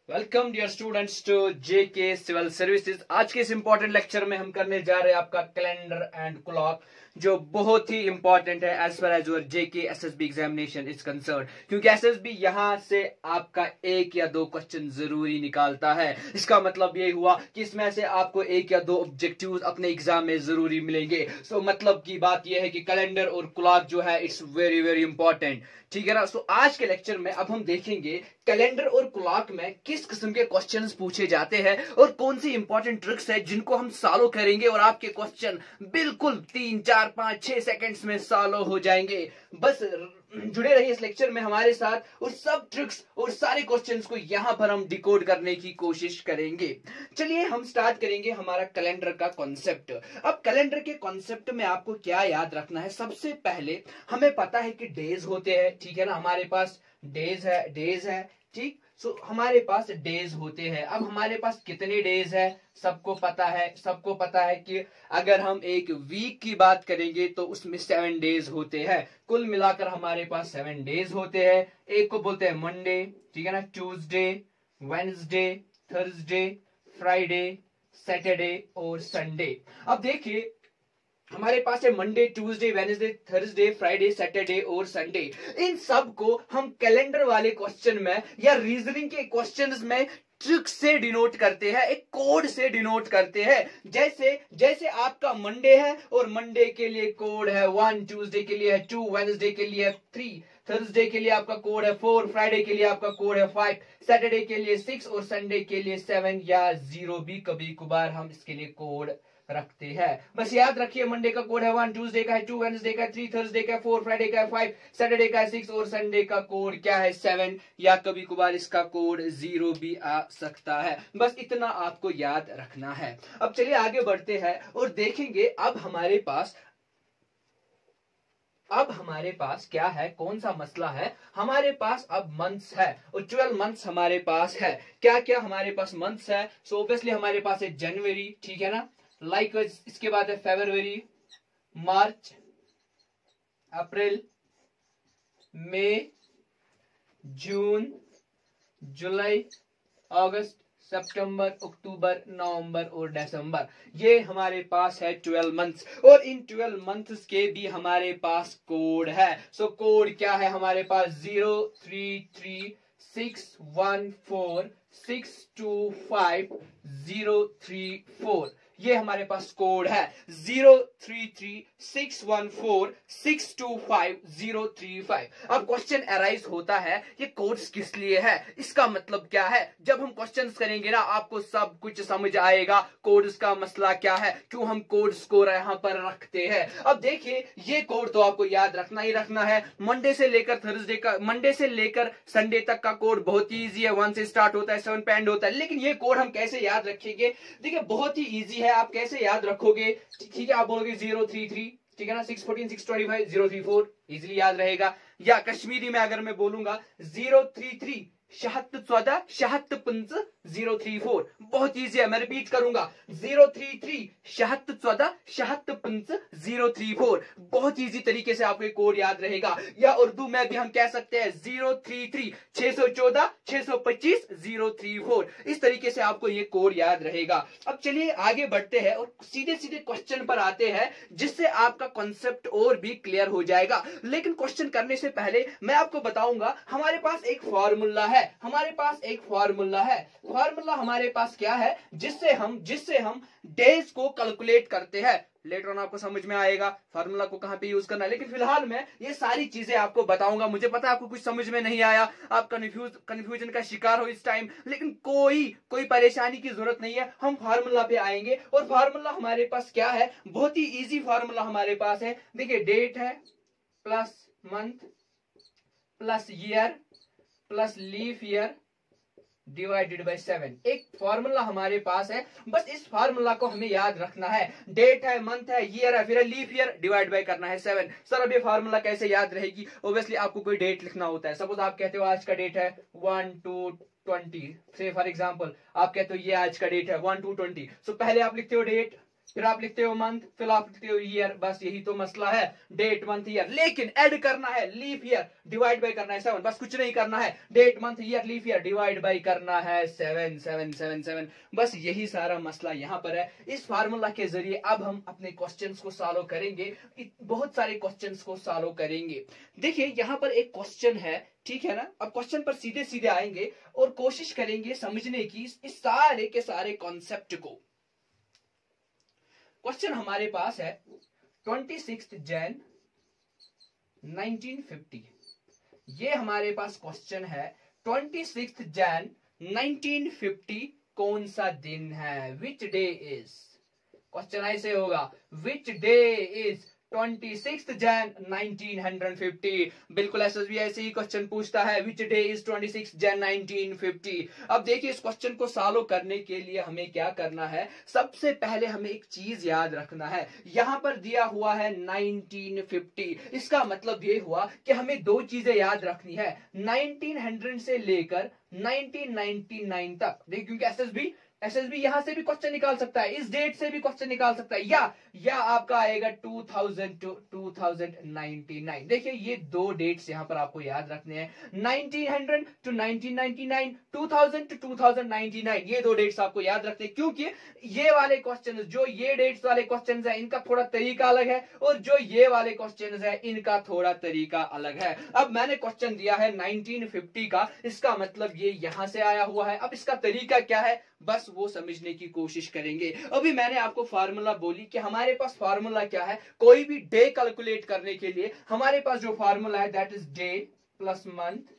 Welcome dear students to JK civil services. आज के इस इंपॉर्टेंट लेक्चर में हम करने जा रहे हैं आपका कैलेंडर एंड क्लॉक, जो बहुत ही इंपॉर्टेंट है as far as your JK SSB examination is concern, क्योंकि एसएसबी यहां से आपका एक या दो क्वेश्चन जरूरी निकालता है। इसका मतलब ये हुआ कि इसमें से आपको एक या दो ऑब्जेक्टिव्स अपने एग्जाम में जरूरी मिलेंगे। सो मतलब की बात यह है कि कैलेंडर और क्लॉक जो है इट्स वेरी वेरी इंपॉर्टेंट, ठीक है ना। सो आज के लेक्चर में अब हम देखेंगे कैलेंडर और क्लॉक में किस किस्म के क्वेश्चंस पूछे जाते हैं और कौन सी इंपॉर्टेंट ट्रिक्स है जिनको हम सॉल्व करेंगे और आपके क्वेश्चन बिल्कुल 3, 4, 5, 6 सेकंड्स में सॉल्व हो जाएंगे। बस जुड़े रहिए इस लेक्चर में हमारे साथ और सब ट्रिक्स और सारे क्वेश्चंस को यहां पर हम डिकोड करने की कोशिश करेंगे। चलिए हम स्टार्ट करेंगे हमारा कैलेंडर का कॉन्सेप्ट। अब कैलेंडर के कॉन्सेप्ट में आपको क्या याद रखना है, सबसे पहले हमें पता है कि डेज होते हैं, ठीक है ना। हमारे पास डेज है, ठीक। सो हमारे पास डेज होते हैं। अब हमारे पास कितने डेज है सबको पता है कि अगर हम एक वीक की बात करेंगे तो उसमें 7 डेज होते हैं। कुल मिलाकर हमारे पास 7 डेज होते हैं। एक को बोलते हैं मंडे, ठीक है ना, Tuesday, Wednesday, Thursday, Friday, Saturday और संडे। अब देखिए हमारे पास है Monday, Tuesday, Wednesday, Thursday, Friday, Saturday और संडे। इन सब को हम कैलेंडर वाले क्वेश्चन में या रीजनिंग के क्वेश्चंस में ट्रिक से डिनोट करते हैं, एक कोड से डिनोट करते हैं। जैसे आपका मंडे है और मंडे के लिए कोड है 1, ट्यूसडे के लिए है 2, वेडनेसडे के लिए 3, थर्सडे के लिए आपका कोड है 4, फ्राइडे के लिए आपका कोड है 5, सैटरडे के लिए 6 और संडे के लिए 7 या 0 भी कभी कभार हम इसके लिए कोड रखते हैं। बस याद रखिए मंडे का कोड है 1, ट्यूसडे का है 2, वेडनेसडे का है 3, थर्सडे का है 4, फ्राइडे का है 5, सैटरडे का है 6 और संडे का कोड क्या है 7 या कभी कभार इसका कोड 0 भी आ सकता है। बस इतना आपको याद रखना है। अब चलिए आगे बढ़ते हैं और देखेंगे अब हमारे पास क्या है, कौन सा मसला है। हमारे पास अब मंथ्स है और 12 मंथ्स हमारे पास है। क्या क्या हमारे पास मंथ्स है? सो ऑब्वियसली हमारे पास है जनवरी, ठीक है ना, लाइकवाइज इसके बाद है फरवरी, मार्च, अप्रैल, मई, जून, जुलाई, अगस्त, सितंबर, अक्टूबर, नवंबर और दिसंबर। ये हमारे पास है 12 मंथ्स और इन 12 मंथ्स के भी हमारे पास कोड है। सो कोड क्या है हमारे पास? 033614625 034। ये हमारे पास कोड है 033614625 अब क्वेश्चन अराइज होता है ये कोड्स किस लिए है, इसका मतलब क्या है। जब हम क्वेश्चंस करेंगे ना आपको सब कुछ समझ आएगा कोड्स का मसला क्या है, क्यों हम कोड्स को यहां पर रखते हैं। अब देखिए ये कोड तो आपको याद रखना ही रखना है। मंडे से लेकर संडे तक का कोड बहुत ही इजी है। 1 से स्टार्ट होता है, 7 पे एंड होता है। लेकिन ये कोड हम कैसे याद रखेंगे? देखिए बहुत ही इजी है। आप कैसे याद रखोगे? ठीक है, आप बोलोगे 033, ठीक है ना, 614, 625, 034 इजिली याद रहेगा। या कश्मीरी में अगर मैं बोलूंगा 033 7614 76 034, बहुत इजी है। मैं रिपीट करूंगा 033 7614 76 034, बहुत इजी तरीके से आपको कोड याद रहेगा। या उर्दू में भी हम कह सकते हैं 033 614 625 034, इस तरीके से आपको ये कोड याद रहेगा। अब चलिए आगे बढ़ते हैं और सीधे सीधे क्वेश्चन पर आते हैं जिससे आपका कॉन्सेप्ट और भी क्लियर हो जाएगा। लेकिन क्वेश्चन करने से पहले मैं आपको बताऊंगा हमारे पास एक फॉर्मूला है। फॉर्मूला हमारे पास क्या है जिससे हम डेज को कैलकुलेट करते हैं। लेटर ऑन आपको समझ में आएगा फार्मूला को कहां पे यूज करना है। लेकिन फिलहाल मैं ये सारी चीजें आपको बताऊंगा। मुझे पता है आपको कुछ समझ में नहीं आया, आप कंफ्यूजन का शिकार हो इस टाइम, लेकिन कोई परेशानी की जरूरत नहीं है। हम फार्मूला पे आएंगे और फार्मूला हमारे पास क्या है, बहुत ही इजी फार्मूला हमारे पास है। देखिए डेट है plus month plus year plus leaf year divided by 7, एक फॉर्मूला हमारे पास है। बस इस फार्मूला को हमें याद रखना है। डेट है, मंथ है, ईयर है, फिर लीफ ईयर, डिवाइड बाय करना है 7। सर अब ये फार्मूला कैसे याद रहेगी? ऑब्वियसली आपको कोई डेट लिखना होता है। सपोज आप कहते हो आज का डेट है 1/2/20, से फॉर एग्जांपल आप कहते हो ये आज का डेट है 1/2/20। सो पहले आप लिखते हो डेट, फिर आप लिखते हो मंथ, फिर आप लिखते हो ईयर, बस यही तो मसला है, डेट मंथ ईयर। लेकिन ऐड करना है लीफ ईयर, डिवाइड बाय करना है 7, बस कुछ नहीं करना है, date month year leap year divide by करना है 7 7 7 7, बस यही सारा मसला यहां पर है। इस फार्मूला के जरिए अब हम अपने क्वेश्चंस को सॉल्व करेंगे, बहुत सारे क्वेश्चंस को सॉल्व करेंगे। देखिए यहां पर एक क्वेश्चन है, ठीक है ना। अब क्वेश्चन पर सीधे सीधे आएंगे और कोशिश करेंगे समझने की इस सारे के सारे कॉन्सेप्ट को। क्वेश्चन हमारे पास है 26 जैन 1950, ये हमारे पास क्वेश्चन है 26 जैन 1950 कौन सा दिन है, विच डे इज, क्वेश्चन ऐसे होगा, विच डे इज 26 जैन 1950। बिल्कुल एसएसबी ऐसे ही क्वेश्चन पूछता है, विच डे इज 26 जैन 1950। अब देखिए इस क्वेश्चन को सॉल्व करने के लिए हमें क्या करना है, सबसे पहले हमें एक चीज याद रखना है। यहां पर दिया हुआ है 1950, इसका मतलब ये हुआ कि हमें दो चीजें याद रखनी है, 1900 से लेकर 1999 तक। देखिए क्योंकि एसएसबी यहां से भी क्वेश्चन निकाल सकता है, इस डेट से भी क्वेश्चन निकाल सकता है, या आपका आएगा 2000 टू 2099। देखिए ये दो डेट्स यहां पर आपको याद रखने हैं, 1900 टू 1999, 2000 टू 2099, ये दो डेट्स आपको याद रखने हैं। क्योंकि ये वाले क्वेश्चन, जो ये डेट्स वाले क्वेश्चन है इनका थोड़ा तरीका अलग है, और जो ये वाले क्वेश्चन है इनका थोड़ा तरीका अलग है। अब मैंने क्वेश्चन दिया है 1950 का, इसका मतलब ये यहां से आया हुआ है। अब इसका तरीका क्या है, बस वो समझने की कोशिश करेंगे। अभी मैंने आपको फार्मूला बोली कि हमारे पास फार्मूला क्या है, कोई भी डे कैलकुलेट करने के लिए हमारे पास जो फार्मूला है that is day plus month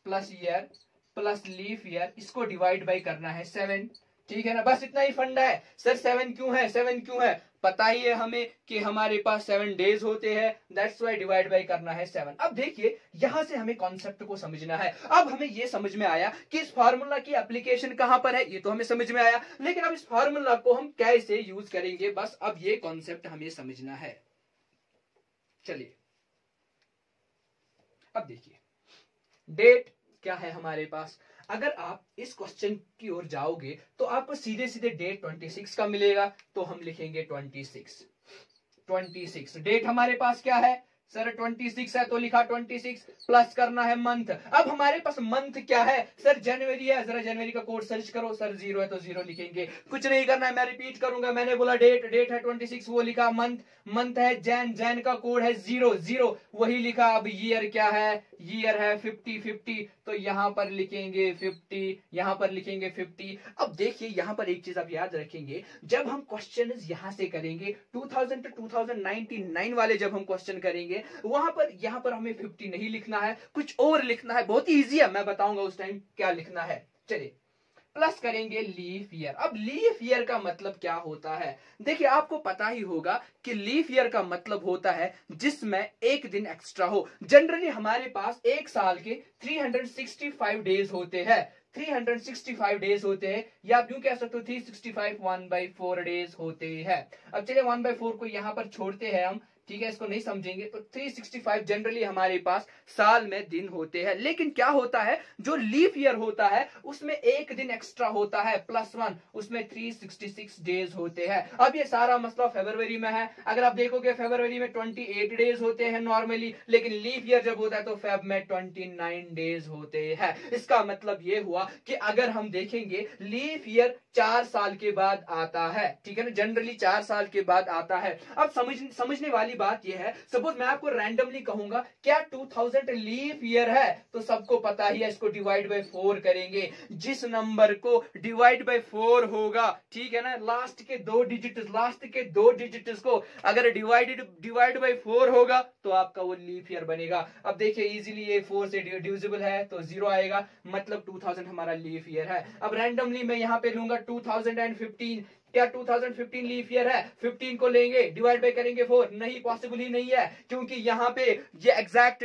plus year plus leaf year, इसको डिवाइड बाय करना है 7, ठीक है ना। बस इतना ही फंडा है। सर 7 क्यों है, 7 क्यों है, पता ही है हमें कि हमारे पास 7 डेज होते हैं, दैट्स व्हाई डिवाइड बाय करना है 7। अब देखिए यहां से हमें कॉन्सेप्ट को समझना है। अब हमें यह समझ में आया कि इस फार्मूला की एप्लीकेशन कहां पर है, ये तो हमें समझ में आया, लेकिन अब इस फार्मूला को हम कैसे यूज करेंगे, बस अब ये कॉन्सेप्ट हमें समझना है। चलिए अब देखिए डेट क्या है हमारे पास। अगर आप इस क्वेश्चन की ओर जाओगे तो आपको सीधे सीधे डेट 26 का मिलेगा, तो हम लिखेंगे 26 डेट हमारे पास क्या है सर 26 है, तो लिखा 26 प्लस करना है मंथ। अब हमारे पास मंथ क्या है सर, जनवरी है, जरा जनवरी का कोड सर्च करो, सर 0 है तो 0 लिखेंगे, कुछ नहीं करना है। मैं रिपीट करूंगा, मैंने बोला डेट है 26, वो लिखा, मंथ है जैन का कोड है 0 वही लिखा। अब ईयर क्या है, ईयर है 50 तो यहां पर लिखेंगे 50, यहां पर लिखेंगे 50। अब देखिए यहां पर एक चीज आप याद रखेंगे, जब हम क्वेश्चन यहां से करेंगे 2000 टू 2099 वाले जब हम क्वेश्चन करेंगे, वहां पर यहां पर हमें 50 नहीं लिखना है, कुछ और लिखना है, बहुत इजी है, मैं बताऊंगा उस टाइम क्या लिखना है। चलिए प्लस करेंगे लीफ ईयर। अब लीफ ईयर का मतलब क्या होता है, देखिए आपको पता ही होगा कि लीफ ईयर का मतलब होता है जिसमें एक दिन एक्स्ट्रा हो। जनरली हमारे पास एक साल के 365 डेज होते हैं, 365 डेज होते हैं, या आप यूं कह सकते हो 365 1/4 डेज होते हैं। अब चलिए 1/4 को यहां पर छोड़ते हैं हम, ठीक है, इसको नहीं समझेंगे, तो 365 जनरली हमारे पास साल में दिन होते हैं। लेकिन क्या होता है, जो लीफ ईयर होता है उसमें एक दिन एक्स्ट्रा होता है +1, उसमें 366 डेज होते हैं। अब ये सारा मसला फरवरी में है, अगर आप देखोगे फरवरी में 28 डेज होते हैं नॉर्मली, लेकिन लीफ ईयर जब होता है तो फेब में 29 डेज होते हैं। इसका मतलब ये हुआ कि अगर हम देखेंगे लीफ ईयर 4 साल के बाद आता है, ठीक है ना, जनरली 4 साल के बाद आता है। अब समझने वाली बात यह है, सपोज मैं आपको रैंडमली कहूंगा क्या 2000 लीफ ईयर है, तो सबको पता ही है, इसको डिवाइड बाय 4 करेंगे। जिस नंबर को डिवाइड बाय 4 होगा, ठीक है ना, लास्ट के दो डिजिट्स को अगर डिवाइड बाय 4 होगा तो आपका वो लीफ ईयर बनेगा। अब देखिए इजीली ये 4 से डिविजिबल है तो 0 आएगा, मतलब 2000 हमारा लीफ ईयर है। अब रैंडमली मैं यहां पे लूंगा 2015, क्या 2015 लीफ ईयर है, 15 को लेंगे डिवाइड बाय करेंगे 4, नहीं, पॉसिबल ही नहीं है, क्योंकि यहां पे ये एग्जैक्ट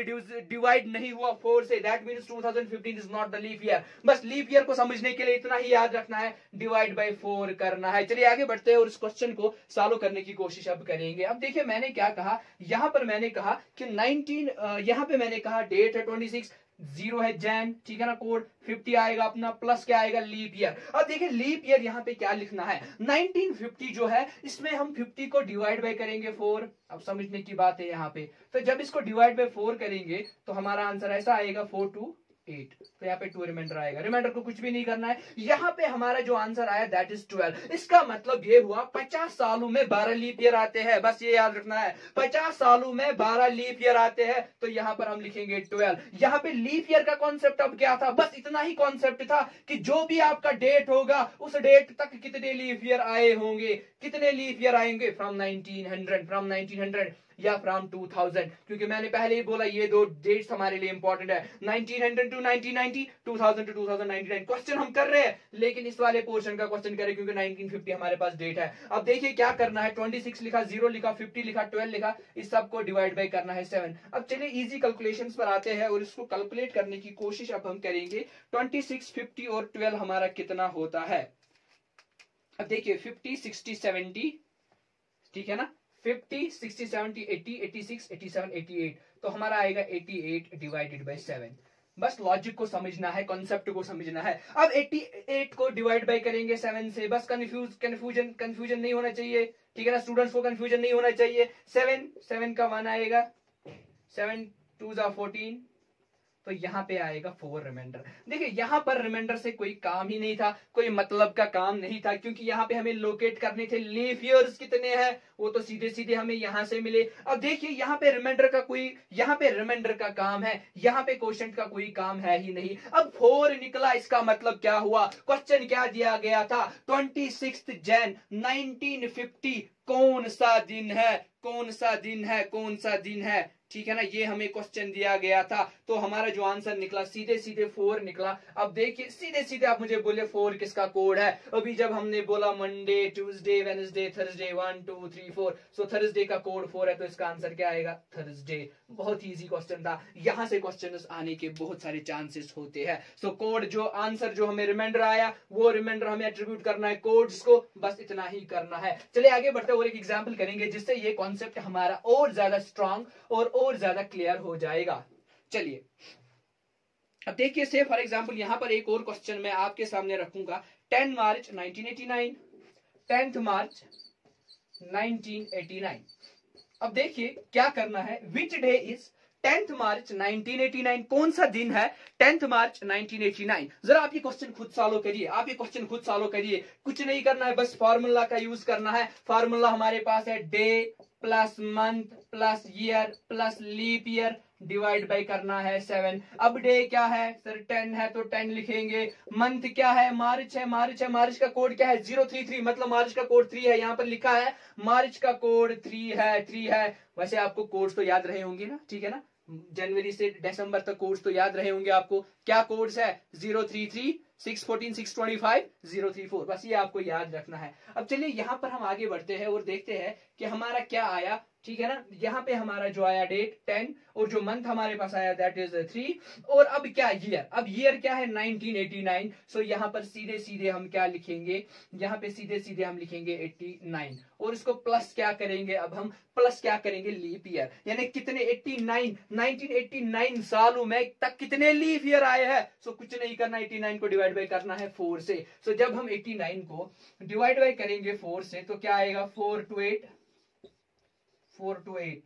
डिवाइड नहीं हुआ 4 से, that means 2015 is not the leaf year. बस लीफ ईयर को समझने के लिए इतना ही याद रखना है, डिवाइड बाय 4 करना है। चलिए आगे बढ़ते हैं और इस क्वेश्चन को सॉल्व करने की कोशिश अब करेंगे। अब देखिए मैंने क्या कहा, यहां पर मैंने कहा कि 19, यहां पे मैंने कहा डेट है 26, 0 है जैन, ठीक है ना, कोड 50 आएगा अपना, प्लस क्या आएगा लीप ईयर। अब देखिए लीप ईयर यहाँ पे क्या लिखना है, 1950 जो है इसमें हम 50 को डिवाइड बाय करेंगे 4। अब समझने की बात है यहाँ पे, तो जब इसको डिवाइड बाय 4 करेंगे तो हमारा आंसर ऐसा आएगा 428, तो यहाँ पे 2 रिमाइंडर आएगा, रिमाइंडर को कुछ भी नहीं करना है। यहाँ पे हमारा जो आंसर आया दैट इज 12। इसका मतलब ये हुआ 50 सालों में 12 लीप ईयर आते हैं, बस ये याद रखना है, 50 सालों में 12 लीप ईयर आते हैं, तो यहाँ पर हम लिखेंगे 12। यहाँ पे लीप ईयर का कॉन्सेप्ट अब क्या था, बस इतना ही कॉन्सेप्ट था कि जो भी आपका डेट होगा उस डेट तक कितने लीप ईयर आए होंगे, कितने लीप ईयर आएंगे, फ्रॉम 1900 या फ्रॉम 2000, क्योंकि मैंने पहले ही बोला ये दो डेट्स हमारे लिए इंपॉर्टेंट है, 1900 टू 1990, 2000 टू 2099। क्वेश्चन हम कर रहे हैं लेकिन इस वाले पोर्शन का क्वेश्चन करें क्योंकि 1950 हमारे पास डेट है। अब देखिए क्या करना है, 26 लिखा, 0 लिखा, 50 लिखा, 12 लिखा, इस सब को डिवाइड बाय करना है 7। अब चलिए इजी कैलकुलेशंस पर आते हैं और इसको कैलकुलेट करने की कोशिश अब हम करेंगे। 26, 50 और 12 हमारा कितना होता है। अब देखिए 50, 60, 70, ठीक है ना, 50, 60, 70, 80, 86, 87, 88, तो हमारा आएगा 88 डिवाइडेड बाय 7। बस लॉजिक को समझना है, कॉन्सेप्ट को समझना है। अब 88 को डिवाइड बाय करेंगे 7 से, बस कंफ्यूजन नहीं होना चाहिए, ठीक है ना, स्टूडेंट्स को कंफ्यूजन नहीं होना चाहिए। 7 का 1 आएगा, 7 2 जा 14, तो यहाँ पे आएगा 4 रिमाइंडर। देखिए यहाँ पर रिमाइंडर से कोई काम ही नहीं था, कोई मतलब का काम नहीं था, क्योंकि यहाँ पे हमें लोकेट करने थे लीप ईयर्स कितने हैं, वो तो सीधे सीधे हमें यहाँ से मिले। अब देखिए यहाँ पे रिमाइंडर का काम है, यहाँ पे क्वोशिएंट का कोई काम है ही नहीं। अब 4 निकला, इसका मतलब क्या हुआ, क्वेश्चन क्या दिया गया था, 26 जैन 1950 कौन सा दिन है, कौन सा दिन है, कौन सा दिन है, ठीक है ना, ये हमें क्वेश्चन दिया गया था। तो हमारा जो आंसर निकला सीधे सीधे 4 निकला। अब देखिए सीधे सीधे आप मुझे बोले 4 किसका कोड है। अभी जब हमने बोला Monday, Tuesday, Wednesday, Thursday, 1 2 3 4, so Thursday का कोड 4 है, तो इसका आंसर क्या आएगा, थर्सडे। बहुत ही इजी क्वेश्चन था, यहां से क्वेश्चन आने के बहुत सारे चांसेस होते हैं। सो कोड जो आंसर जो हमें रिमाइंडर आया वो रिमाइंडर हमें एट्रीब्यूट करना है कोड्स को, बस इतना ही करना है। चलिए आगे बढ़ते और एक एग्जाम्पल करेंगे जिससे ये कॉन्सेप्ट हमारा और ज्यादा स्ट्रांग और ज्यादा क्लियर हो जाएगा। चलिए अब देखिए से फॉर एग्जांपल यहां पर एक और क्वेश्चन मैं आपके सामने रखूंगा। 10 मार्च 1989, 10 मार्च 1989। अब देखिए क्या करना है, विच डे इज 10 मार्च 1989, कौन सा दिन है 10 मार्च 1989। जरा आप ये क्वेश्चन खुद सॉल्व करिए, आप ये क्वेश्चन खुद सॉल्व करिए, कुछ नहीं करना है, बस फार्मूला का यूज करना है। फार्मूला हमारे पास है day plus month plus year plus leap year divide by करना है 7। अब डे क्या है सर, 10 है तो 10 लिखेंगे। मंथ क्या है, मार्च है, मार्च का कोड क्या है 033, मतलब मार्च का कोड 3 है, यहाँ पर लिखा है मार्च का कोड 3 है। वैसे आपको कोड्स तो याद रहे होंगे ना, ठीक है ना, जनवरी से दिसंबर तक कोड्स तो याद रहे होंगे आपको। क्या कोड्स है 033, 614, 625, 034, बस ये आपको याद रखना है। अब चलिए यहाँ पर हम आगे बढ़ते हैं और देखते हैं कि हमारा क्या आया, ठीक है ना। यहाँ पे हमारा जो आया डेट 10 और जो मंथ हमारे पास आया दैट इज 3, और अब क्या ईयर, अब ईयर क्या है 1989। सो यहाँ पर सीधे सीधे हम क्या लिखेंगे, यहाँ पे सीधे सीधे हम लिखेंगे 89 और इसको प्लस क्या करेंगे, अब हम प्लस क्या करेंगे लीप ईयर, यानी कितने 1989 सालों में तक कितने लीप ईयर आए हैं। सो कुछ नहीं करना, 89 को डिवाइड बाय करना है 4 से। सो जब हम 89 को डिवाइड बाय करेंगे 4 से तो क्या आएगा 4 to 8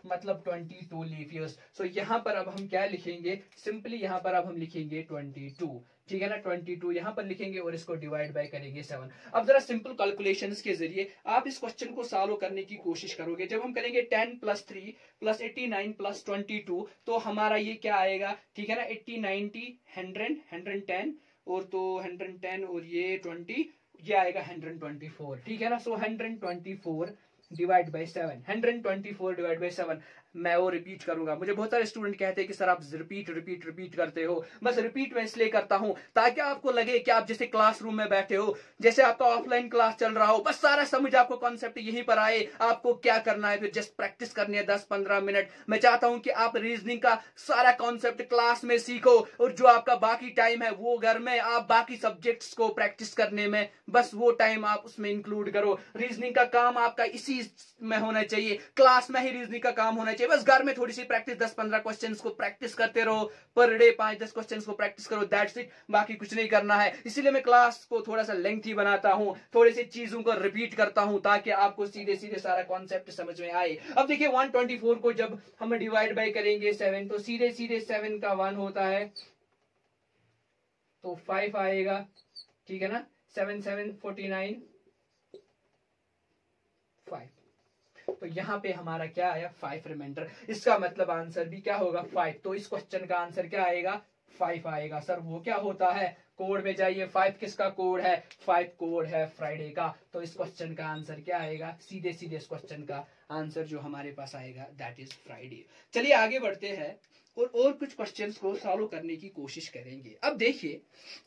मतलब 22 लीप ईयर्स। सो यहां पर अब हम क्या लिखेंगे, सिंपली यहां पर अब हम लिखेंगे 22, ठीक है ना, 22 यहां पर लिखेंगे और इसको डिवाइड बाय करेंगे 7। अब जरा सिंपल कैलकुलेशंस के जरिए आप इस क्वेश्चन को सॉल्व करने की कोशिश करोगे। जब हम करेंगे 10 + 3 + 89 + 22 तो हमारा ये क्या आएगा, ठीक है ना, 80 90 100 110 और तो 110 और ये 20, ये आएगा 124, ठीक है ना। सो 124 डिवाइड बाय 7, 124 डिवाइड बाय 7। मैं वो रिपीट करूंगा, मुझे बहुत सारे स्टूडेंट कहते हैं कि सर आप रिपीट करते हो। बस रिपीट मैं इसलिए करता हूं ताकि आपको लगे कि आप जैसे क्लासरूम में बैठे हो, जैसे आपका ऑफलाइन क्लास चल रहा हो, बस सारा समझ आपको कॉन्सेप्ट यहीं पर आए। आपको क्या करना है, फिर जस्ट प्रैक्टिस करनी है 10-15 मिनट। मैं चाहता हूं कि आप रीजनिंग का सारा कॉन्सेप्ट क्लास में सीखो और जो आपका बाकी टाइम है वो घर में आप बाकी सब्जेक्ट्स को प्रैक्टिस करने में, बस वो टाइम आप उसमें इंक्लूड करो। रीजनिंग का काम आपका इसी में होना चाहिए, क्लास में ही रीजनिंग का काम होना चाहिए। चाहिए। बस घर में थोड़ी सी प्रैक्टिस, 10-15 क्वेश्चंस को प्रैक्टिस करते रहो, पर डे 5-10 क्वेश्चंस को प्रैक्टिस करो, दैट्स इट, बाकी कुछ नहीं करना है। इसीलिए मैं क्लास को थोड़ा सा लेंथी बनाता हूं, थोड़ी सी चीजों को रिपीट करता हूं ताकि आपको सीधे सीधे सारा कॉन्सेप्ट समझ में आए। अब देखिए 124 को जब हम डिवाइड बाय करेंगे 7, तो सीधे सीधे 7 का 1 होता है तो 5 आएगा, ठीक है ना। 7 7 49 5, तो यहां पे हमारा क्या आया 5 रिमाइंडर। इसका मतलब आंसर भी क्या होगा 5। तो इस क्वेश्चन का आंसर क्या आएगा 5 आएगा। सर वो क्या होता है, कोड में जाइए, 5 किसका कोड है, 5 कोड है फ्राइडे का। तो इस क्वेश्चन का आंसर क्या आएगा, सीधे सीधे इस क्वेश्चन का आंसर जो हमारे पास आएगा दैट इज फ्राइडे। चलिए आगे बढ़ते हैं और कुछ क्वेश्चंस को सॉल्व करने की कोशिश करेंगे। अब देखिए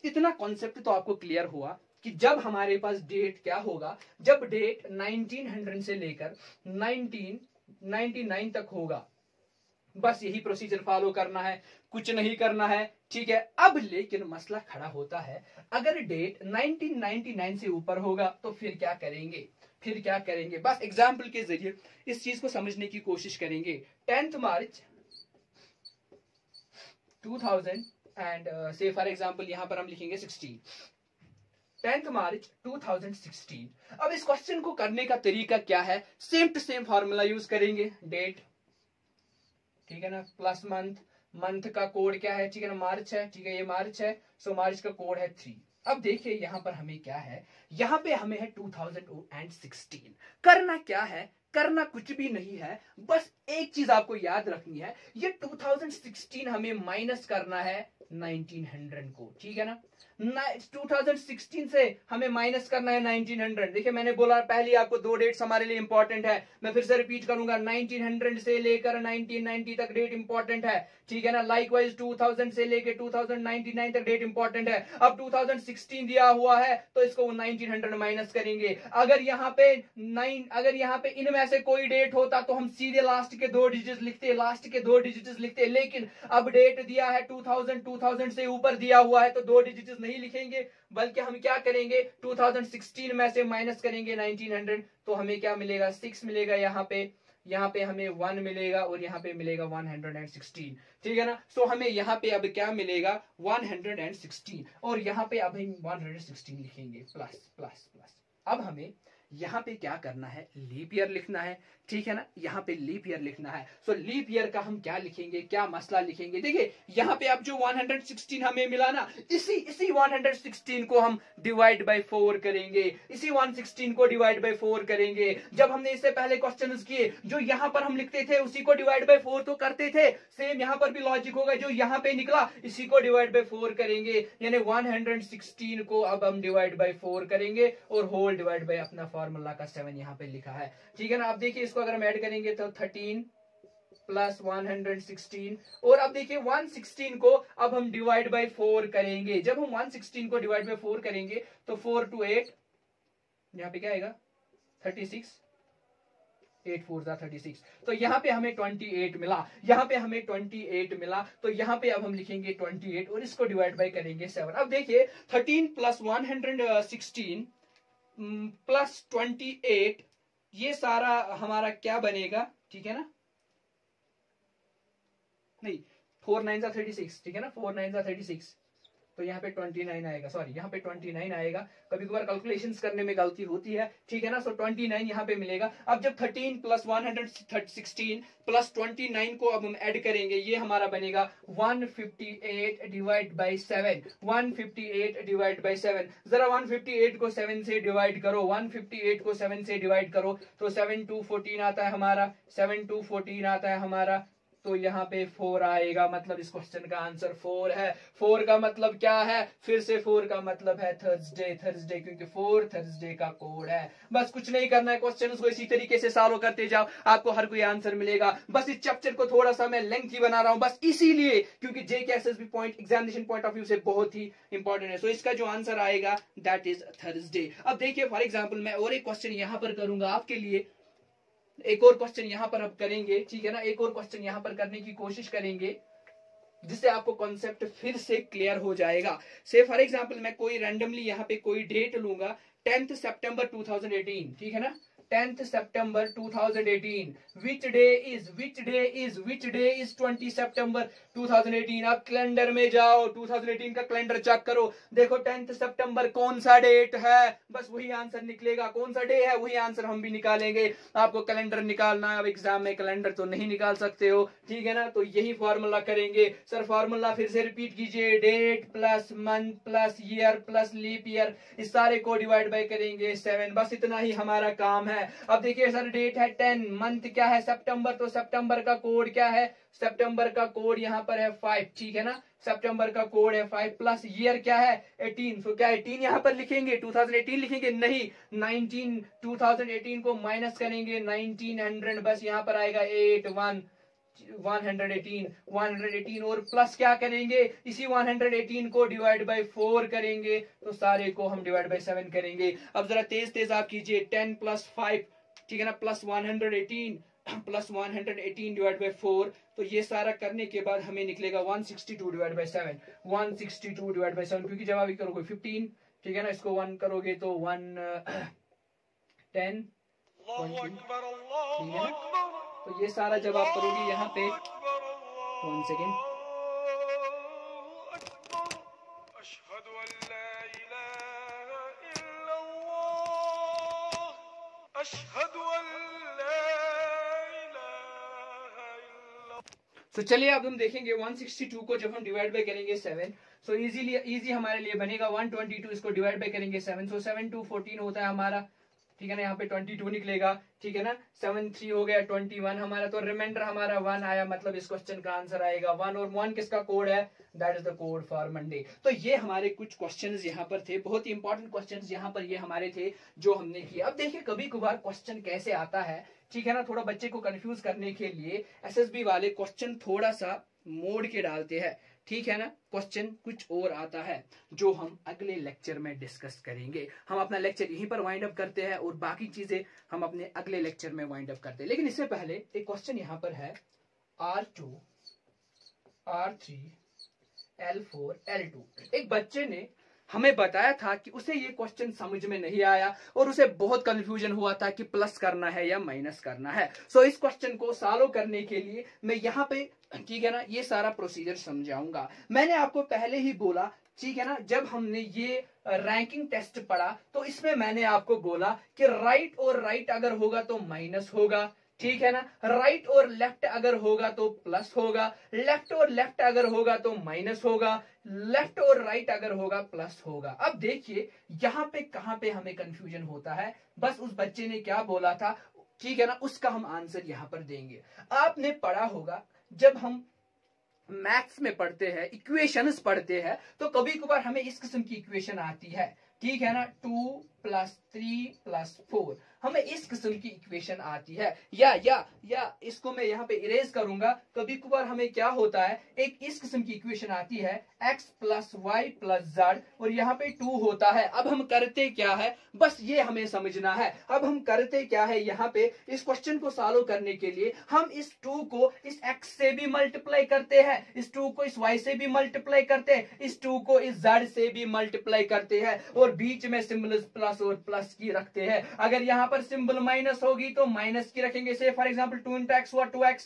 इतना कॉन्सेप्ट तो आपको क्लियर हुआ कि जब हमारे पास डेट क्या होगा, जब डेट 1900 से लेकर 1999 तक होगा, बस यही प्रोसीजर फॉलो करना है, कुछ नहीं करना है, ठीक है। अब लेकिन मसला खड़ा होता है, अगर डेट 1999 से ऊपर होगा तो फिर क्या करेंगे, फिर क्या करेंगे। बस एग्जाम्पल के जरिए इस चीज को समझने की कोशिश करेंगे। 10 मार्च 2000 एंड से फॉर एग्जाम्पल यहां पर हम लिखेंगे 16, 10 मार्च 2016। अब इस क्वेश्चन को करने का तरीका क्या है, same to same formula use करेंगे, डेट, ठीक है ना, प्लस मंथ, मंथ का कोड क्या है, ठीक है ना, मार्च है, ठीक है, ये मार्च है, सो मार्च का कोड है 3। अब देखिए यहां पर हमें क्या है, यहां पे हमें है 2016। करना क्या है, करना कुछ भी नहीं है, बस एक चीज आपको याद रखनी है, ये 2016 हमें माइनस करना है 1900 को, ठीक है ना। 2016 से हमें माइनस करना है 1900। देखिए मैंने बोला पहले आपको दो डेट्स हमारे लिए इंपॉर्टेंट है, मैं फिर से रिपीट करूंगा, 1900 से लेकर 1990 तक डेट इंपॉर्टेंट है, ठीक है ना। लाइकवाइज 2000 से लेकर 2099 तक डेट इंपॉर्टेंट है। अब 2016 दिया हुआ है तो इसको 1900 माइनस करेंगे। अगर यहाँ पे इनमें से कोई डेट होता तो हम सीधे लास्ट के दो डिजिट लिखते, लेकिन अब डेट दिया है 2000 से ऊपर दिया हुआ है तो दो डिजिट नहीं लिखेंगे, बल्कि हम क्या करेंगे 2016 में से माइनस करेंगे 1900, तो हमें क्या मिलेगा 6 मिलेगा, यहाँ पे हमें 1 मिलेगा और यहाँ पे मिलेगा 116, ठीक है ना। सो हमें यहाँ पे अब क्या मिलेगा 116 और यहाँ पे अब हम 116 लिखेंगे प्लस प्लस प्लस। अब हमें यहाँ पे क्या करना है, लीप ईयर लिखना है, ठीक है ना, यहाँ पे लीप ईयर लिखना है। सो लीप ईयर का हम क्या लिखेंगे, क्या मसला लिखेंगे। देखिए यहाँ पे अब जो 116 हमें मिला ना, इसी 116 को हम डिवाइड बाय 4 करेंगे, इसी 116 को डिवाइड बाय 4 करेंगे। जब हमने इससे पहले क्वेश्चन किए, जो यहाँ पर हम लिखते थे उसी को डिवाइड बाय 4 तो करते थे, सेम यहाँ पर भी लॉजिक होगा, जो यहाँ पे निकला इसी को डिवाइड बाय 4 करेंगे, यानी 116 को अब हम डिवाइड बाय 4 करेंगे और होल डिवाइड बाय अपना फॉर्मूला का 7 यहाँ पे लिखा है, ठीक है ना। अब देखिए इसको अगर हम ऐड करेंगे तो 13 प्लस 116, और अब देखिए 116 को अब हम डिवाइड बाय 4 करेंगे। जब हम 116 को डिवाइड बाय 4 करेंगे तो 4 to 8, यहाँ पे क्या आएगा 36, 8 4 36, तो यहाँ पे हमें 28 मिला, यहाँ पे हमें 28 मिला, तो यहाँ पे अब हम लिखेंगे 28 और इसको डिवाइड बाय करेंगे 7। अब देखिए 13 प्लस 116 प्लस 28, ये सारा हमारा क्या बनेगा, ठीक है ना, नहीं 4 9 36, ठीक है ना, 4 9 36, तो यहाँ पे 29 आएगा, सॉरी यहाँ पे 29 आएगा, कभी कभार कैलकुलेशंस करने में गलती होती है, ठीक है ना। सो 29 यहाँ पे मिलेगा। अब जब 13 प्लस 116 प्लस 29 को अब हम ऐड करेंगे, ये हमारा बनेगा 158 डिवाइड बाई 7, 158 डिवाइड बाई 7। जरा 158 को 7 से डिवाइड करो, 158 को 7 से डिवाइड करो तो 7 2 14 आता है हमारा, 7 2 14 आता है हमारा, तो यहाँ पे 4 आएगा, मतलब इस क्वेश्चन का आंसर 4 है। 4 का मतलब क्या है, फिर से 4 का मतलब है थर्सडे, क्योंकि 4 थर्सडे का कोड है। बस कुछ नहीं करना है, क्वेश्चन को इसी तरीके से सॉल्व करते जाओ, आपको हर कोई आंसर मिलेगा। बस इस चैप्टर को थोड़ा सा मैं लेंथी बना रहा हूं, बस इसीलिए क्योंकि JKSSB point examination point of view से बहुत ही इंपॉर्टेंट है। सो इसका जो आंसर आएगा दैट इज थर्सडे। अब देखिए फॉर एग्जाम्पल मैं और एक क्वेश्चन यहां पर करूंगा आपके लिए, एक और क्वेश्चन यहां पर अब करेंगे, ठीक है ना, एक और क्वेश्चन यहां पर करने की कोशिश करेंगे जिससे आपको कॉन्सेप्ट फिर से क्लियर हो जाएगा। से फॉर एग्जांपल मैं कोई रैंडमली यहां पे कोई डेट लूंगा, 10th सितंबर 2018, ठीक है ना, 10th September 2018. Which day is 20 September 2018. आप कैलेंडर में जाओ, 2018 का कैलेंडर चेक करो, देखो 10th सितंबर कौन सा डेट है, बस वही आंसर निकलेगा। कौन सा डे है वही आंसर हम भी निकालेंगे। आपको कैलेंडर निकालना है, अब एग्जाम में कैलेंडर तो नहीं निकाल सकते हो, ठीक है ना, तो यही फॉर्मूला करेंगे। सर फॉर्मूला फिर से रिपीट कीजिए, date plus month plus year plus leap year, इस सारे को डिवाइड बाय करेंगे 7, बस इतना ही हमारा काम है। अब देखिए सर डेट है 10, मंथ क्या है सितंबर, तो सितंबर का कोड क्या है, सितंबर का कोड यहाँ पर है 5, ठीक है ना, सितंबर का कोड है 5, प्लस ईयर क्या है 18, तो क्या 18 यहाँ पर लिखेंगे, 2018 लिखेंगे, नहीं 19, 2018 को माइनस करेंगे 1900, बस यहाँ पर आएगा 118 और प्लस क्या करेंगे, इसी 118 को डिवाइड बाय 4 करेंगे, तो सारे को हम डिवाइड बाय 7 करेंगे। अब जरा तेज तेज आप कीजिए, 10 प्लस 5, ठीक है ना, प्लस 118 प्लस 118 डिवाइड बाय 4, तो ये सारा करने के बाद हमें निकलेगा 162 डिवाइड बाय 7, 162 डिवाइड बाय 7, क्योंकि जब आप करोगे 15, ठीक है ना, इसको 1 करोगे तो 1 10 20, ठीक है ना, तो ये सारा जब आप करोगे यहाँ पे 1 सेकेंड, तो चलिए अब हम देखेंगे 162 को जब हम डिवाइड बाय करेंगे 7, सो इजी हमारे लिए बनेगा 122, इसको डिवाइड बाय करेंगे 7, सो 7 2 14 होता है हमारा, ठीक है ना, यहाँ पे 22 निकलेगा, ठीक है ना, 7 3 हो गया 21 हमारा, तो रिमाइंडर हमारा 1 आया, मतलब इस क्वेश्चन का आंसर आएगा 1, और 1 किसका कोड है, that is the code for Monday. तो ये हमारे कुछ क्वेश्चंस यहाँ पर थे, बहुत ही इंपॉर्टेंट क्वेश्चंस यहाँ पर ये हमारे थे जो हमने किए। अब देखिए कभी कभार क्वेश्चन कैसे आता है, ठीक है ना, थोड़ा बच्चे को कंफ्यूज करने के लिए एसएसबी वाले क्वेश्चन थोड़ा सा मोड़ के डालते हैं, ठीक है ना, क्वेश्चन कुछ और आता है जो हम अगले लेक्चर में डिस्कस करेंगे। हम अपना लेक्चर यहीं पर वाइंड अप करते हैं और बाकी चीजें हम अपने अगले लेक्चर में वाइंड अप करते हैं। लेकिन इससे पहले एक क्वेश्चन यहाँ पर है, R2 R3 L4 L2। एक बच्चे ने हमें बताया था कि उसे ये क्वेश्चन समझ में नहीं आया और उसे बहुत कंफ्यूजन हुआ था कि प्लस करना है या माइनस करना है। सो इस क्वेश्चन को सॉल्व करने के लिए मैं यहाँ पे, ठीक है ना, ये सारा प्रोसीजर समझाऊंगा। मैंने आपको पहले ही बोला, ठीक है ना, जब हमने ये रैंकिंग टेस्ट पढ़ा तो इसमें मैंने आपको बोला कि राइट और राइट अगर होगा तो माइनस होगा, ठीक है ना, राइट और लेफ्ट अगर होगा तो प्लस होगा, लेफ्ट और लेफ्ट अगर होगा तो माइनस होगा, लेफ्ट और राइट अगर होगा प्लस होगा। अब देखिए यहाँ पे कहां पे हमें कंफ्यूजन होता है, बस उस बच्चे ने क्या बोला था, ठीक है ना, उसका हम आंसर यहां पर देंगे। आपने पढ़ा होगा जब हम मैथ्स में पढ़ते हैं, इक्वेशंस पढ़ते हैं, तो कभी कभार हमें इस किस्म की इक्वेशन आती है, ठीक है ना, 2 + 3 + 4, हमें इस किस्म की इक्वेशन आती है, या इसको मैं यहाँ पे इरेज करूंगा। कभी कभार हमें क्या होता है, एक इस किस्म की इक्वेशन आती है x + y + z और यहाँ पे 2 होता है। अब हम करते क्या है, बस ये हमें समझना है। अब हम करते क्या है, यहाँ पे इस क्वेश्चन को सॉल्व करने के लिए हम इस 2 को इस x से भी मल्टीप्लाई करते हैं, इस 2 को इस y से भी मल्टीप्लाई करते हैं, इस 2 को इस z से भी मल्टीप्लाई करते हैं और बीच में सिंबल प्लस और प्लस की रखते हैं। अगर यहाँ पर सिंबल माइनस होगी तो माइनस की रखेंगे, से फॉर एग्जांपल 2 × x हुआ 2x,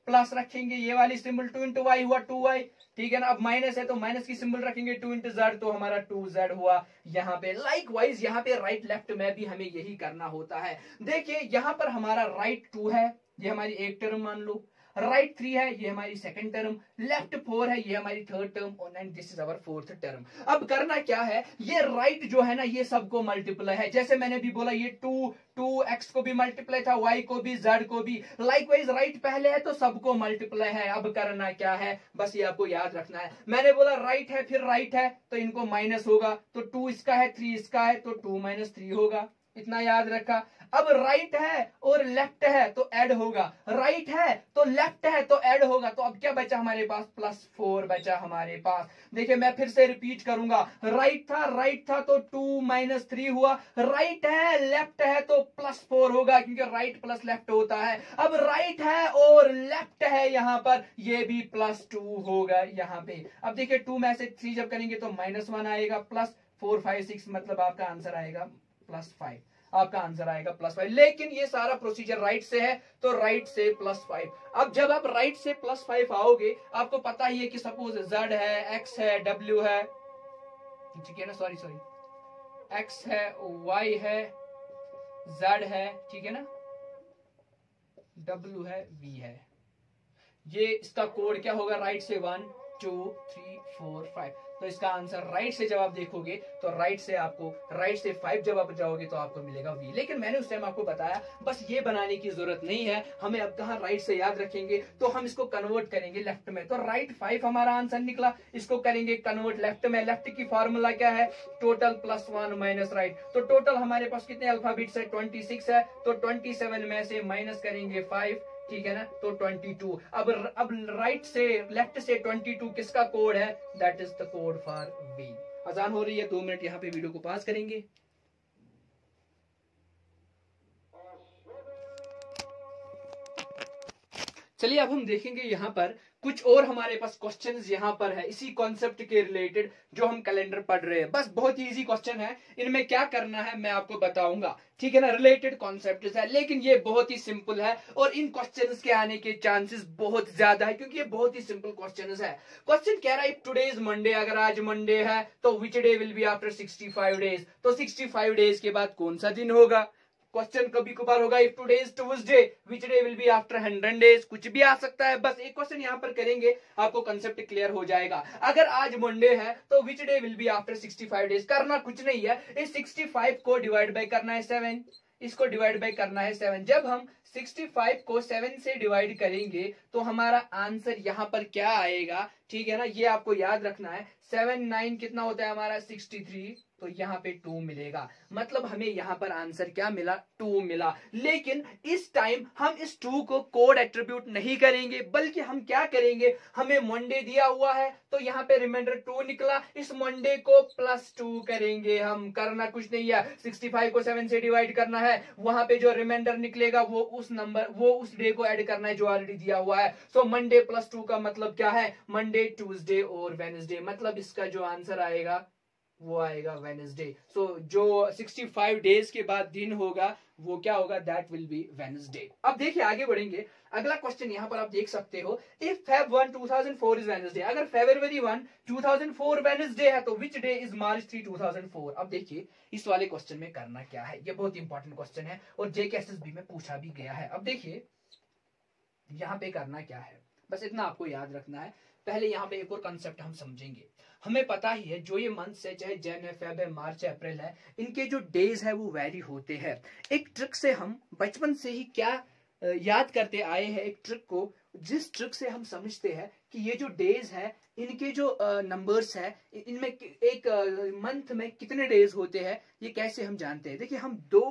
प्लस रखेंगे ये वाली सिंबल, 2 × y हुआ 2y, ठीक है ना। अब माइनस है तो माइनस की सिंबल रखेंगे, 2 × z तो हमारा 2z हुआ यहाँ पे। लाइकवाइज यहाँ पे राइट लेफ्ट में भी हमें यही करना होता है। देखिए यहाँ पर हमारा राइट 2 है, ये हमारी एक टर्म मान लो, राइट 3 है, ये हमारी सेकंड टर्म, लेफ्ट 4 है, ये हमारी थर्ड टर्म, और this is our fourth term. अब करना क्या है, ये राइट जो है ना ये सबको मल्टीप्लाई है, जैसे मैंने भी बोला ये 2x को भी मल्टीप्लाई था, y को भी, z को भी। लाइकवाइज राइट पहले है तो सबको मल्टीप्लाई है। अब करना क्या है, बस ये आपको याद रखना है। मैंने बोला राइट है फिर राइट है तो इनको माइनस होगा, तो 2 इसका है 3 इसका है तो 2 - 3 होगा, इतना याद रखा। अब राइट है और लेफ्ट है तो ऐड होगा, राइट है तो लेफ्ट है तो ऐड होगा, तो अब क्या बचा हमारे पास, +4 बचा हमारे पास। देखिए मैं फिर से रिपीट करूंगा, राइट था तो 2 - 3 हुआ, राइट है लेफ्ट है तो +4 होगा क्योंकि राइट प्लस लेफ्ट होता है। अब राइट है और लेफ्ट है यहाँ पर, ये भी +2 होगा यहाँ पे। अब देखिए 2 में से 3 जब करेंगे तो -1 आएगा, +4 5 6 मतलब आपका आंसर आएगा +5। आपका आंसर आएगा +5। लेकिन ये सारा प्रोसीजर राइट से है तो राइट से +5। अब जब आप राइट से +5 आओगे, आपको पता ही है कि सपोज Z है, X है, W है, ठीक है ना, सॉरी X है, Y है, Z है, ठीक है ना, W है, V है। ये इसका कोड क्या होगा? राइट से 1 2 3 4 5। तो इसका आंसर राइट से जब आप देखोगे तो राइट से आपको राइट से 5 जब आप जाओगे तो आपको मिलेगा वी। लेकिन मैंने उस टाइम आपको बताया बस ये बनाने की जरूरत नहीं है हमें। अब कहा राइट से याद रखेंगे तो हम इसको कन्वर्ट करेंगे लेफ्ट में। तो राइट 5 हमारा आंसर निकला, इसको करेंगे कन्वर्ट लेफ्ट में। लेफ्ट की फॉर्मूला क्या है? Total +1 minus right. तो टोटल हमारे पास कितने अल्फाबेट्स है? 26 है। तो 27 में से माइनस करेंगे 5, ठीक है ना, तो 22। अब राइट से लेफ्ट से 22 किसका कोड है? That is the code for V. अजान हो रही है, 2 मिनट यहाँ पे वीडियो को पास करेंगे। चलिए अब हम देखेंगे यहाँ पर कुछ और हमारे पास क्वेश्चंस यहाँ पर है इसी कॉन्सेप्ट के रिलेटेड जो हम कैलेंडर पढ़ रहे हैं। बस बहुत ही इजी क्वेश्चन है, इनमें क्या करना है मैं आपको बताऊंगा, ठीक है ना। रिलेटेड कॉन्सेप्ट है लेकिन ये बहुत ही सिंपल है और इन क्वेश्चंस के आने के चांसेस बहुत ज्यादा है क्योंकि ये बहुत ही सिंपल क्वेश्चंस है। क्वेश्चन कह रहा है टुडे इज मंडे, अगर आज मंडे है तो which day will be after 65 days. तो 65 डेज के बाद कौन सा दिन होगा? क्वेश्चन कभी कभार होगा if today is Tuesday which day will be after 100 days, कुछ भी आ सकता है। बस एक क्वेश्चन यहां पर करेंगे आपको कंसेप्ट क्लियर हो जाएगा। अगर आज मंडे है तो which day will be after 65 days. करना कुछ नहीं है, इस 65 को डिवाइड बाय करना है 7, इसको डिवाइड बाय करना है 7। जब हम 65 को 7 से डिवाइड करेंगे तो हमारा आंसर यहां पर क्या आएगा, ठीक है ना, ये आपको याद रखना है। 7 9 कितना होता है हमारा? 63। तो यहाँ पे 2 मिलेगा, मतलब हमें यहाँ पर आंसर क्या मिला? 2 मिला। लेकिन इस टाइम हम इस 2 को कोड एट्रीब्यूट नहीं करेंगे बल्कि हम क्या करेंगे, हमें मंडे दिया हुआ है तो यहाँ पे रिमाइंडर 2 निकला, इस मंडे को +2 करेंगे हम। करना कुछ नहीं है, 65 को 7 से डिवाइड करना है, वहां पे जो रिमाइंडर निकलेगा वो उस डे को ऐड करना है जो ऑलरेडी दिया हुआ है। सो मंडे +2 का मतलब क्या है? मंडे, ट्यूसडे और वेडनेसडे। मतलब इसका जो आंसर आएगा वो आएगा वेडनेसडे। सो जो 65 डेज के बाद दिन होगा वो क्या होगा? That will be Wednesday. अब देखिए आगे बढ़ेंगे। अगला क्वेश्चन यहां पर आप देख सकते हो, इफ Feb 1 2004 इज वेडनेसडे। अगर February 1 2004 वेडनेसडे है तो विच डे इज March 3 2004। अब देखिए इस वाले क्वेश्चन में करना क्या है, ये बहुत इंपॉर्टेंट क्वेश्चन है और JKSSB में पूछा भी गया है। अब देखिए यहां पे करना क्या है, बस इतना आपको याद रखना है। पहले यहाँ पे एक और कंसेप्ट हम समझेंगे। हमें पता ही है जो ये मंथ्स है, चाहे जन है, फेब है, मार्च है, अप्रैल है, इनके जो डेज है वो वेरी होते हैं। एक ट्रिक से हम बचपन से ही क्या याद करते आए हैं, एक ट्रिक को, जिस ट्रिक से हम समझते हैं कि ये जो डेज है इनके जो नंबर्स है, इनमें एक मंथ में कितने डेज होते हैं, ये कैसे हम जानते हैं। देखिए हम 2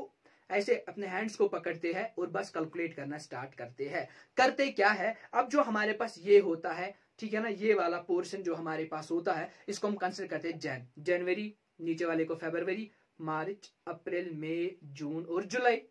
ऐसे अपने हैंड्स को पकड़ते हैं और बस कैलकुलेट करना स्टार्ट करते हैं। करते क्या है, अब जो हमारे पास ये होता है, ठीक है ना, ये वाला पोर्शन जो हमारे पास होता है इसको हम कंसिडर करते हैं जनवरी, नीचे वाले को फरवरी, मार्च, अप्रैल, मई, जून और जुलाई।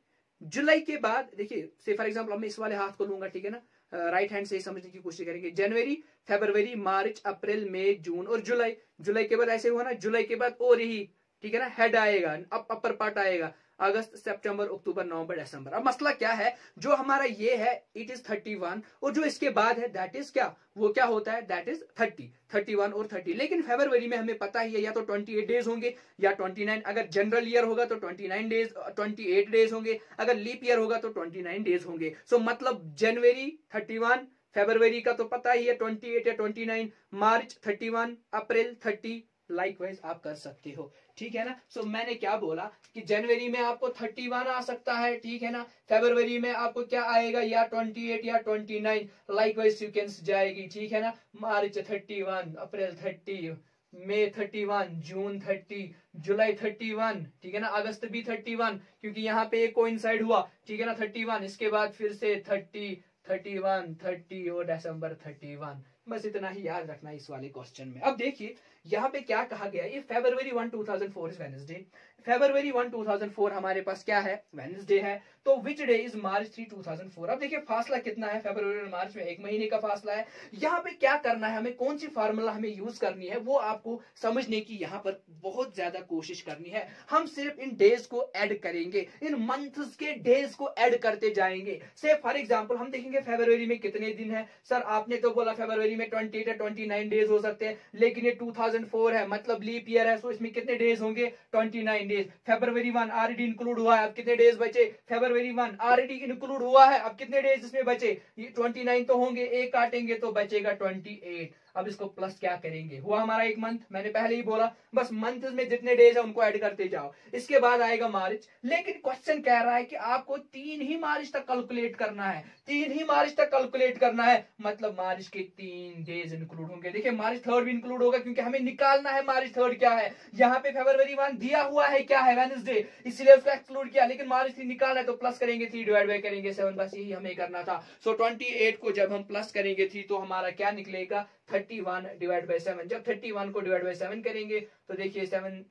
जुलाई के बाद देखिए से फॉर एग्जांपल मैं इस वाले हाथ को लूंगा, ठीक है ना, राइट हैंड से ही समझने की कोशिश करेंगे। जनवरी, फरवरी, मार्च, अप्रैल, मई, जून और जुलाई। जुलाई के बाद ऐसे हुआ ना, जुलाई के बाद और ही, ठीक है ना, हेड आएगा, अपर पार्ट आएगा, अगस्त, सितंबर, अक्टूबर, नवंबर, दिसंबर। अब मसला क्या है, जो हमारा ये है इट इज 31 और जो इसके बाद है दैट इज क्या, वो क्या होता है, दैट इज 30, 31 और 30। लेकिन फरवरी में हमें पता ही है या तो 28 डेज होंगे या 29। अगर जनरल ईयर होगा तो 29 डेज, 28 डेज होंगे। अगर लीप ईयर होगा तो 29 डेज होंगे। सो मतलब जनवरी 31, फरवरी का तो पता ही है 28 या 29, मार्च 31, अप्रैल 30, लाइकवाइज आप कर सकते हो, ठीक है ना। सो मैंने क्या बोला कि जनवरी में आपको 31 आ सकता है, ठीक है ना, फरवरी में आपको क्या आएगा, या 28 या 29, लाइकवाइज सीक्वेंस जाएगी, ठीक है ना। मार्च 31, अप्रैल 30, मई 31, जून 30, जुलाई 31, ठीक है ना, अगस्त भी 31 क्योंकि यहाँ पे एक कोइंसाइड हुआ, ठीक है ना, 31, इसके बाद फिर से 30, 31, 30 और दिसंबर 31। बस इतना ही याद रखना इस वाले क्वेश्चन में। अब देखिए यहाँ पे क्या कहा गया, ये February 1, 2004 इज वेडनेसडे, February 1, 2004 हमारे पास क्या है, वेडनेसडे है, तो विच डे इज March 3, 2004। अब देखिए फासला कितना है, फरवरी और मार्च में 1 महीने का फासला है। यहाँ पे क्या करना है, हमें कौन सी फार्मूला हमें यूज करनी है वो आपको समझने की यहाँ पर बहुत ज्यादा कोशिश करनी है। हम सिर्फ इन डेज को ऐड करेंगे, इन मंथ्स के डेज को ऐड करते जाएंगे। से फॉर एग्जांपल हम देखेंगे फरवरी में कितने दिन है, सर आपने तो बोला फरवरी में 28 या 29 डेज हो सकते हैं, लेकिन ये 2004 है मतलब लीप ईयर है, सो इसमें कितने डेज होंगे, 29 डेज। फरवरी 1 ऑलरेडी इंक्लूड हुआ है, अब कितने डेज बचे, फरवरी 1 ऑलरेडी इंक्लूड हुआ है, अब कितने डेज इसमें बचे, 29 तो होंगे, एक काटेंगे तो बचेगा 28। अब इसको प्लस क्या करेंगे, हुआ हमारा एक मंथ, मैंने पहले ही बोला बस मंथ में जितने डेज है उनको ऐड करते जाओ। इसके बाद आएगा मार्च, लेकिन क्वेश्चन कह रहा है कि आपको 3 ही मार्च तक कैलकुलेट करना है, 3 ही मार्च तक कैलकुलेट करना है, मतलब मार्च के 3 डेज इंक्लूड होंगे। देखिए मार्च 3 भी इंक्लूड होगा क्योंकि हमें निकालना है मार्च 3 क्या है। यहाँ पे फरवरी 1 दिया हुआ है क्या है, वेडनेसडे, इसलिए उसको एक्सक्लूड किया, लेकिन मार्च 3 निकालना है तो प्लस करेंगे 3 डिवाइड बाय करेंगे 7, बस यही हमें करना था। सो 28 को जब हम प्लस करेंगे 3 तो हमारा क्या निकलेगा, 31 डिवाइड बाय 7। जब 31 को डिवाइड बाय 7 करेंगे तो देखिए 7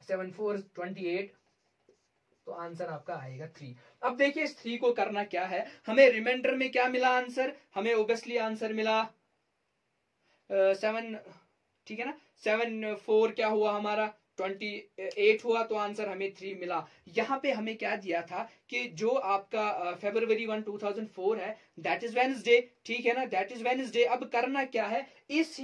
4 28, तो आंसर आपका आएगा 3। अब देखिए इस 3 को करना क्या है, हमें रिमाइंडर में क्या मिला आंसर, हमें ओबियसली आंसर मिला 7, ठीक है ना, 7 4 क्या हुआ हमारा 28 हुआ, तो आंसर हमें 3 मिला। यहाँ पे हमें क्या दिया था कि जो आपका फरवरी 1, 2004 है दैट इज वेडनेसडे, ठीक है ना, दैट इज वेडनेसडे। अब करना क्या है, इस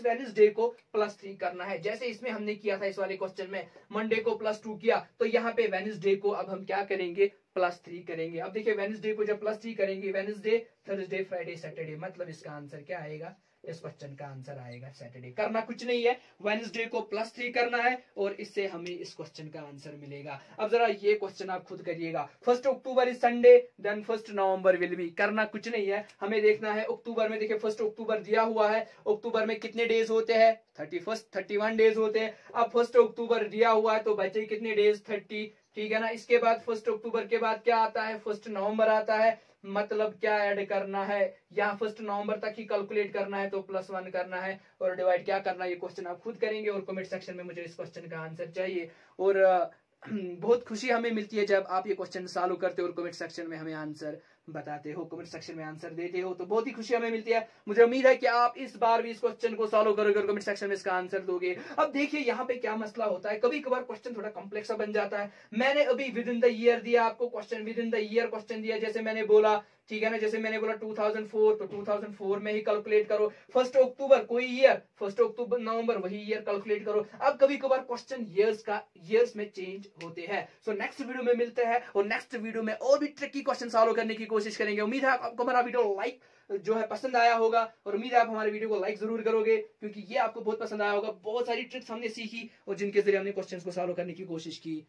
वेडनेसडे को +3 करना है, जैसे इसमें हमने किया था इस वाले क्वेश्चन में, मंडे को +2 किया, तो यहाँ पे वेडनेसडे को अब हम क्या करेंगे, +3 करेंगे। अब देखिए वेडनेसडे को जब +3 करेंगे, वेडनेसडे थर्सडे फ्राइडे सैटरडे, मतलब इसका आंसर क्या आएगा, इस क्वेश्चन का आंसर आएगा सैटरडे। करना कुछ नहीं है, वेडनेसडे को +3 करना है और इससे हमें इस क्वेश्चन का आंसर मिलेगा। अब जरा ये क्वेश्चन आप खुद करिएगा, 1 October is Sunday, then 1 November will be. करना कुछ नहीं है, हमें देखना है अक्टूबर में, देखिए 1 अक्टूबर दिया हुआ है, अक्टूबर में कितने डेज होते हैं, 31 डेज होते हैं। अब 1 अक्टूबर दिया हुआ है तो बचे कितने डेज, 30, ठीक है ना। इसके बाद 1 अक्टूबर के बाद क्या आता है, 1 नवंबर आता है, मतलब क्या ऐड करना है, यहाँ 1 नवंबर तक ही कैलकुलेट करना है तो +1 करना है और डिवाइड क्या करना है, ये क्वेश्चन आप खुद करेंगे और कमेंट सेक्शन में मुझे इस क्वेश्चन का आंसर चाहिए। और बहुत खुशी हमें मिलती है जब आप ये क्वेश्चन सॉल्व करते हो और कमेंट सेक्शन में हमें आंसर बताते हो, कमेंट सेक्शन में आंसर देते हो, तो बहुत ही खुशी हमें मिलती है। मुझे उम्मीद है कि आप इस बार भी इस क्वेश्चन को सॉल्व करोगे और कमेंट सेक्शन में इसका आंसर दोगे। अब देखिए यहाँ पे क्या मसला होता है, कभी कभार क्वेश्चन थोड़ा कॉम्प्लेक्स बन जाता है। मैंने अभी विद इन द ईयर दिया आपको question, with in the year question दिया, जैसे मैंने बोला, ठीक है ना, जैसे मैंने बोला 2004 तो 2004 में ही कैलकुलेट करो, 1 अक्टूबर कोई ईयर, 1 अक्टूबर नवंबर वही ईयर कैलकुलेट करो। अब कभी कभार क्वेश्चन ईयर्स में चेंज होते हैं। सो नेक्स्ट वीडियो में मिलते हैं और नेक्स्ट वीडियो में और भी ट्रिकी क्वेश्चन सॉल्व करने की कोशिश करेंगे। उम्मीद है आपको हमारा वीडियो लाइक जो है पसंद आया होगा और उम्मीद है आप हमारे वीडियो को लाइक जरूर करोगे क्योंकि ये आपको बहुत पसंद आया होगा। बहुत सारी ट्रिक्स हमने सीखी और जिनके जरिए हमने क्वेश्चंस को सॉल्व करने की कोशिश की।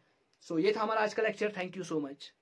सो ये था हमारा आज का lecture. Thank you so much.